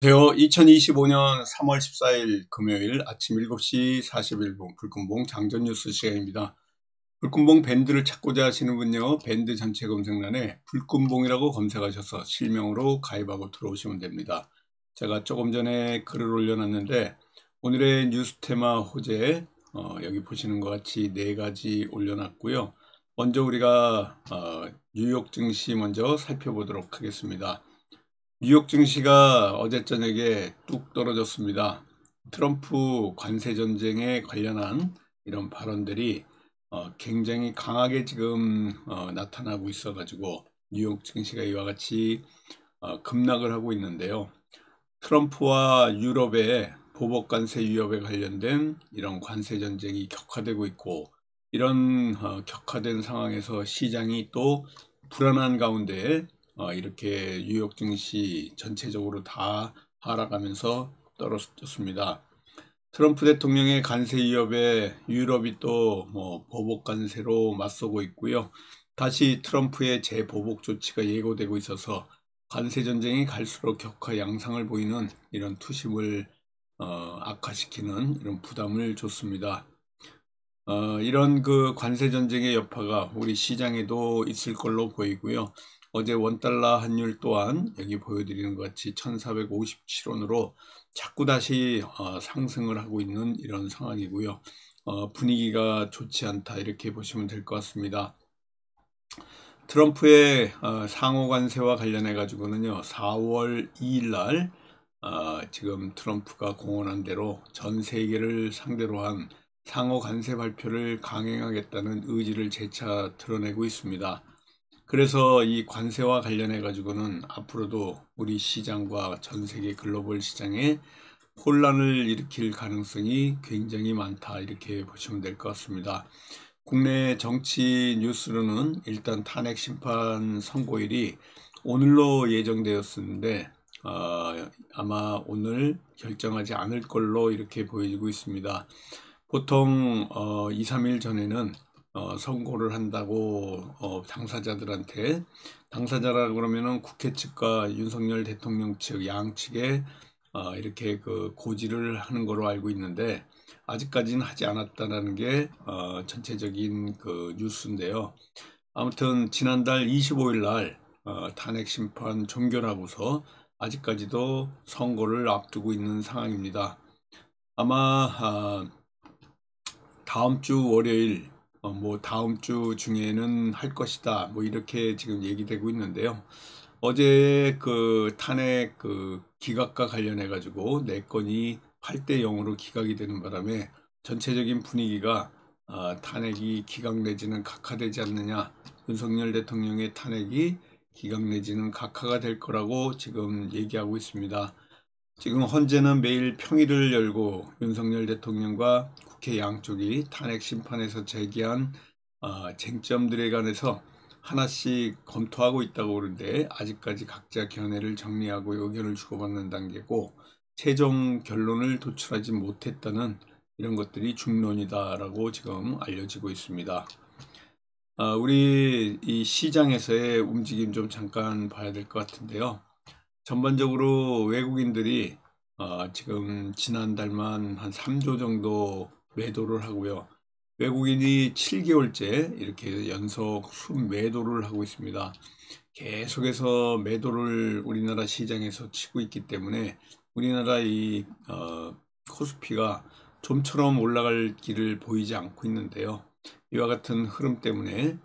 되어 2025년 3월 14일 금요일 아침 7시 41분 불금봉 장전 뉴스 시간입니다. 불금봉 밴드를 찾고자 하시는 분요, 밴드 전체 검색란에 불금봉이라고 검색하셔서 실명으로 가입하고 들어오시면 됩니다. 제가 조금 전에 글을 올려놨는데 오늘의 뉴스 테마 호재 여기 보시는 것 같이 4가지 올려놨고요. 먼저 우리가 뉴욕 증시 먼저 살펴보도록 하겠습니다. 뉴욕 증시가 어제 저녁에 뚝 떨어졌습니다. 트럼프 관세 전쟁에 관련한 이런 발언들이 굉장히 강하게 지금 나타나고 있어가지고 뉴욕 증시가 이와 같이 급락을 하고 있는데요. 트럼프와 유럽의 보복 관세 위협에 관련된 이런 관세 전쟁이 격화되고 있고, 이런 격화된 상황에서 시장이 또 불안한 가운데 이렇게 뉴욕 증시 전체적으로 다 하락하면서 떨어졌습니다. 트럼프 대통령의 관세 위협에 유럽이 또 보복 관세로 맞서고 있고요. 다시 트럼프의 재보복 조치가 예고되고 있어서 관세 전쟁이 갈수록 격화 양상을 보이는 이런 투심을 악화시키는 이런 부담을 줬습니다. 이런 그 관세 전쟁의 여파가 우리 시장에도 있을 걸로 보이고요. 어제 원달러 환율 또한 여기 보여드리는 것 같이 1457원으로 자꾸 다시 상승을 하고 있는 이런 상황이고요. 분위기가 좋지 않다 이렇게 보시면 될 것 같습니다. 트럼프의 상호 관세와 관련해 가지고는요, 4월 2일 날 지금 트럼프가 공언한 대로 전 세계를 상대로 한 상호 관세 발표를 강행하겠다는 의지를 재차 드러내고 있습니다. 그래서 이 관세와 관련해 가지고는 앞으로도 우리 시장과 전 세계 글로벌 시장에 혼란을 일으킬 가능성이 굉장히 많다 이렇게 보시면 될 것 같습니다. 국내 정치 뉴스로는 일단 탄핵 심판 선고일이 오늘로 예정되었었는데 아마 오늘 결정하지 않을 걸로 이렇게 보이고 있습니다. 보통 2, 3일 전에는 선고를 한다고 당사자라고 그러면은 국회 측과 윤석열 대통령 측 양측에 이렇게 그 고지를 하는 거로 알고 있는데, 아직까지는 하지 않았다는 게 전체적인 그 뉴스인데요. 아무튼 지난달 25일 날 탄핵 심판 종결하고서 아직까지도 선고를 앞두고 있는 상황입니다. 아마 다음 주 월요일 다음 주 중에는 할 것이다 이렇게 지금 얘기되고 있는데요. 어제 그 탄핵 그 기각과 관련해 가지고 4건이 8대 0으로 기각이 되는 바람에 전체적인 분위기가 탄핵이 기각 내지는 각하되지 않느냐, 윤석열 대통령의 탄핵이 기각 내지는 각하가 될 거라고 지금 얘기하고 있습니다. 지금 헌재는 매일 평일을 열고 윤석열 대통령과 국회 양쪽이 탄핵 심판에서 제기한 쟁점들에 관해서 하나씩 검토하고 있다고 그러는데, 아직까지 각자 견해를 정리하고 의견을 주고받는 단계고, 최종 결론을 도출하지 못했다는 이런 것들이 중론이다라고 지금 알려지고 있습니다. 우리 이 시장에서의 움직임 좀 잠깐 봐야 될 것 같은데요. 전반적으로 외국인들이 지금 지난달만 한 3조 정도 매도를 하고요. 외국인이 7개월째 이렇게 연속 순매도를 하고 있습니다. 계속해서 매도를 우리나라 시장에서 치고 있기 때문에 우리나라 이 코스피가 좀처럼 올라갈 길을 보이지 않고 있는데요. 이와 같은 흐름 때문에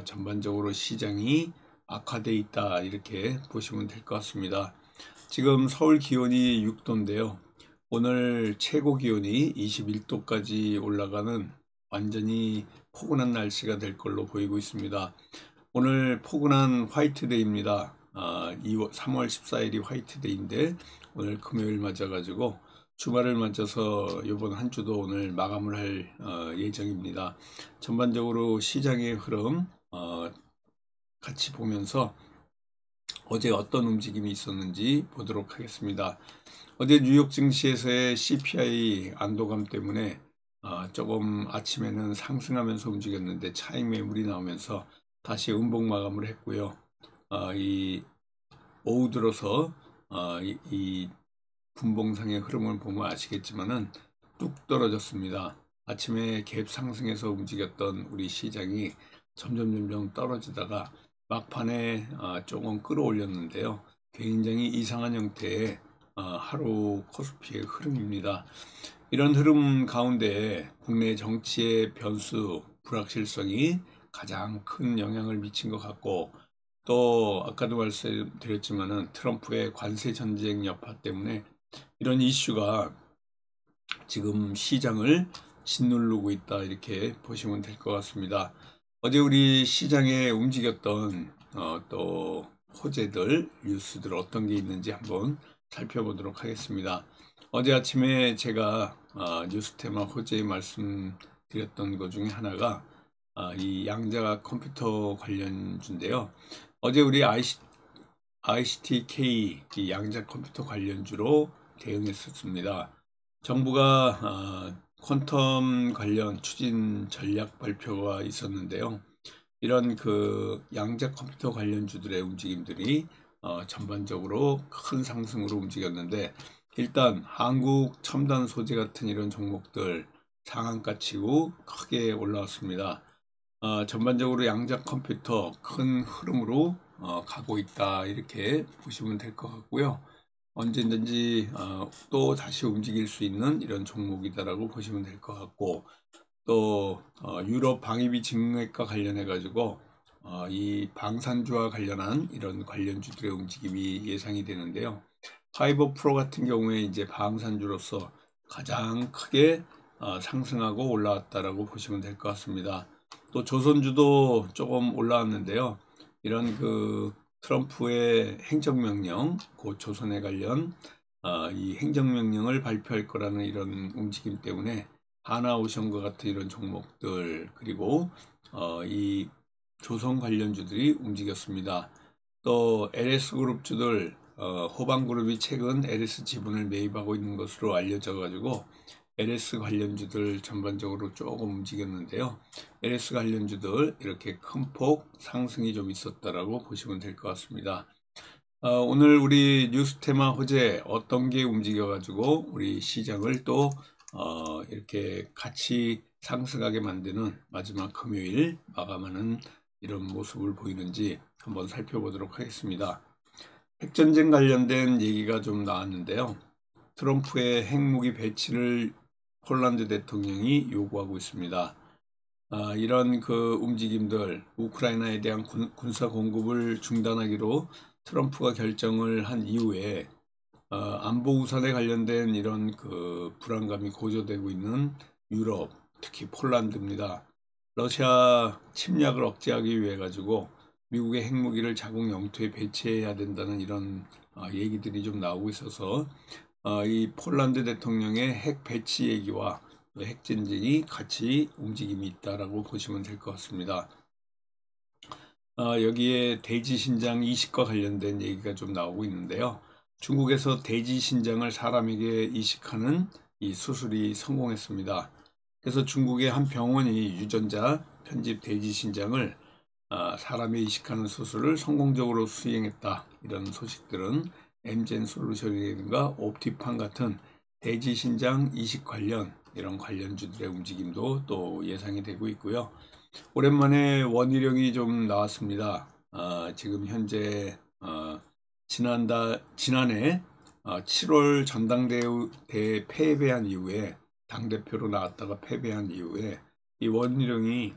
전반적으로 시장이 악화되어 있다 이렇게 보시면 될 것 같습니다. 지금 서울 기온이 6도인데요. 오늘 최고 기온이 21도까지 올라가는 완전히 포근한 날씨가 될 걸로 보이고 있습니다. 오늘 포근한 화이트데이입니다. 3월 14일이 화이트데이인데 오늘 금요일 맞아가지고 주말을 맞아서 이번 한 주도 오늘 마감을 할 예정입니다. 전반적으로 시장의 흐름 같이 보면서 어제 어떤 움직임이 있었는지 보도록 하겠습니다. 어제 뉴욕 증시에서의 CPI 안도감 때문에 조금 아침에는 상승하면서 움직였는데 차익 매물이 나오면서 다시 음봉 마감을 했고요. 이 오후 들어서 이 분봉상의 흐름을 보면 아시겠지만은 뚝 떨어졌습니다. 아침에 갭 상승해서 움직였던 우리 시장이 점점 떨어지다가 막판에 조금 끌어올렸는데요. 굉장히 이상한 형태의 하루 코스피의 흐름입니다. 이런 흐름 가운데 국내 정치의 변수, 불확실성이 가장 큰 영향을 미친 것 같고, 또 아까도 말씀드렸지만은 트럼프의 관세 전쟁 여파 때문에 이런 이슈가 지금 시장을 짓누르고 있다, 이렇게 보시면 될 것 같습니다. 어제 우리 시장에 움직였던 또 호재들, 뉴스들 어떤 게 있는지 한번 살펴보도록 하겠습니다. 어제 아침에 제가 뉴스테마 호재에 말씀드렸던 것 중에 하나가 이 양자각 컴퓨터 관련주인데요. 어제 우리 ICTK 이 양자 컴퓨터 관련주로 대응했었습니다. 정부가 퀀텀 관련 추진 전략 발표가 있었는데요. 이런 그 양자 컴퓨터 관련주들의 움직임들이 전반적으로 큰 상승으로 움직였는데, 일단 한국 첨단 소재 같은 이런 종목들 상한가 치고 크게 올라왔습니다. 전반적으로 양자 컴퓨터 큰 흐름으로 가고 있다, 이렇게 보시면 될 것 같고요. 언제든지 또 다시 움직일 수 있는 이런 종목이다라고 보시면 될 것 같고, 또 유럽 방위비 증액과 관련해 가지고 이 방산주와 관련한 이런 관련주들의 움직임이 예상이 되는데요. 파이버 프로 같은 경우에 이제 방산주로서 가장 크게 상승하고 올라왔다라고 보시면 될 것 같습니다. 또 조선주도 조금 올라왔는데요. 이런 그 트럼프의 행정명령, 곧 조선에 관련 이 행정명령을 발표할 거라는 이런 움직임 때문에 하나오션과 같은 이런 종목들, 그리고 이 조선 관련주들이 움직였습니다. 또 LS그룹주들, 호방그룹이 최근 LS 지분을 매입하고 있는 것으로 알려져 가지고 LS 관련주들 전반적으로 조금 움직였는데요. LS 관련주들 이렇게 큰 폭 상승이 좀 있었다라고 보시면 될 것 같습니다. 오늘 우리 뉴스테마 호재 어떤 게 움직여가지고 우리 시장을 또 이렇게 같이 상승하게 만드는 마지막 금요일 마감하는 이런 모습을 보이는지 한번 살펴보도록 하겠습니다. 핵전쟁 관련된 얘기가 좀 나왔는데요. 트럼프의 핵무기 배치를 폴란드 대통령이 요구하고 있습니다. 이런 그 움직임들, 우크라이나에 대한 군사 공급을 중단하기로 트럼프가 결정을 한 이후에 안보 우산에 관련된 이런 그 불안감이 고조되고 있는 유럽, 특히 폴란드입니다. 러시아 침략을 억제하기 위해 가지고 미국의 핵무기를 자국 영토에 배치해야 된다는 이런 얘기들이 좀 나오고 있어서 이 폴란드 대통령의 핵 배치 얘기와 핵전쟁이 같이 움직임이 있다라고 보시면 될 것 같습니다. 여기에 대지신장 이식과 관련된 얘기가 좀 나오고 있는데요. 중국에서 대지신장을 사람에게 이식하는 이 수술이 성공했습니다. 그래서 중국의 한 병원이 유전자 편집 대지신장을 사람에 이식하는 수술을 성공적으로 수행했다. 이런 소식들은 엠젠 솔루션이라든가 옵티판 같은 대지신장 이식 관련 이런 관련주들의 움직임도 또 예상이 되고 있고요. 오랜만에 원희룡이 좀 나왔습니다. 지금 현재 지난해 7월 전당대회 패배한 이후에 당대표로 나왔다가 패배한 이후에 이 원희룡이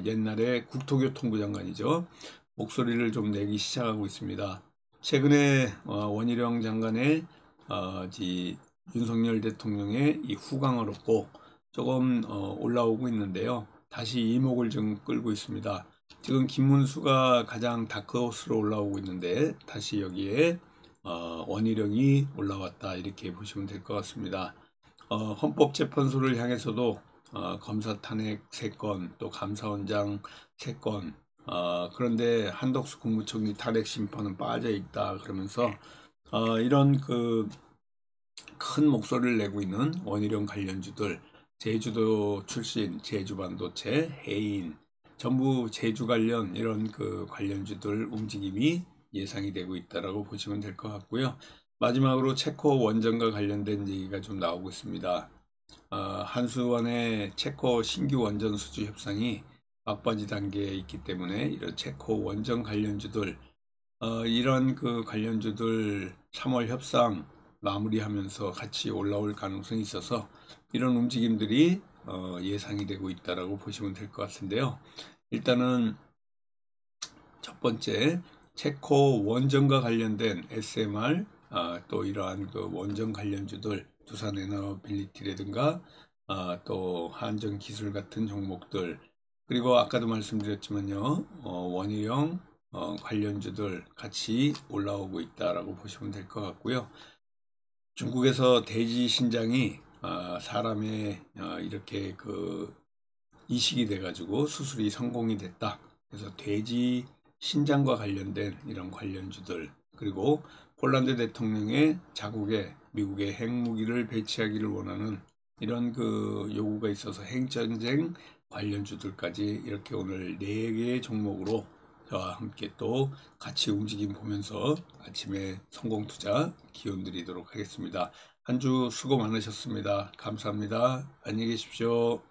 옛날에 국토교통부 장관이죠. 목소리를 좀 내기 시작하고 있습니다. 최근에 원희룡 장관의 윤석열 대통령의 이 후광을 얻고 조금 올라오고 있는데요. 다시 이목을 좀 끌고 있습니다. 지금 김문수가 가장 다크호스로 올라오고 있는데 다시 여기에 원희룡이 올라왔다, 이렇게 보시면 될 것 같습니다. 헌법재판소를 향해서도 검사 탄핵 3건, 또 감사원장 3건, 그런데 한덕수 국무총리 탄핵 심판은 빠져 있다 그러면서 이런 그 큰 목소리를 내고 있는 원희룡 관련주들, 제주도 출신 제주반도체, 해인, 전부 제주 관련 이런 그 관련주들 움직임이 예상이 되고 있다라고 보시면 될 것 같고요. 마지막으로 체코 원전과 관련된 얘기가 좀 나오고 있습니다. 한수원의 체코 신규 원전 수주 협상이 막바지 단계에 있기 때문에 이런 체코 원전 관련주들, 이런 그 관련주들 3월 협상 마무리하면서 같이 올라올 가능성이 있어서 이런 움직임들이 예상이 되고 있다라고 보시면 될 것 같은데요. 일단은 첫 번째, 체코 원전과 관련된 SMR, 또 이러한 그 원전 관련주들, 두산에너빌리티라든가, 또 한전기술 같은 종목들, 그리고 아까도 말씀드렸지만요, 원유형 관련주들 같이 올라오고 있다라고 보시면 될 것 같고요. 중국에서 돼지 신장이 사람의 이렇게 그 이식이 돼가지고 수술이 성공이 됐다. 그래서 돼지 신장과 관련된 이런 관련주들, 그리고 폴란드 대통령의 자국에 미국의 핵무기를 배치하기를 원하는 이런 그 요구가 있어서 핵전쟁 관련주들까지 이렇게 오늘 4개의 종목으로 저와 함께 또 같이 움직임 보면서 아침에 성공 투자 기원 드리도록 하겠습니다. 한 주 수고 많으셨습니다. 감사합니다. 안녕히 계십시오.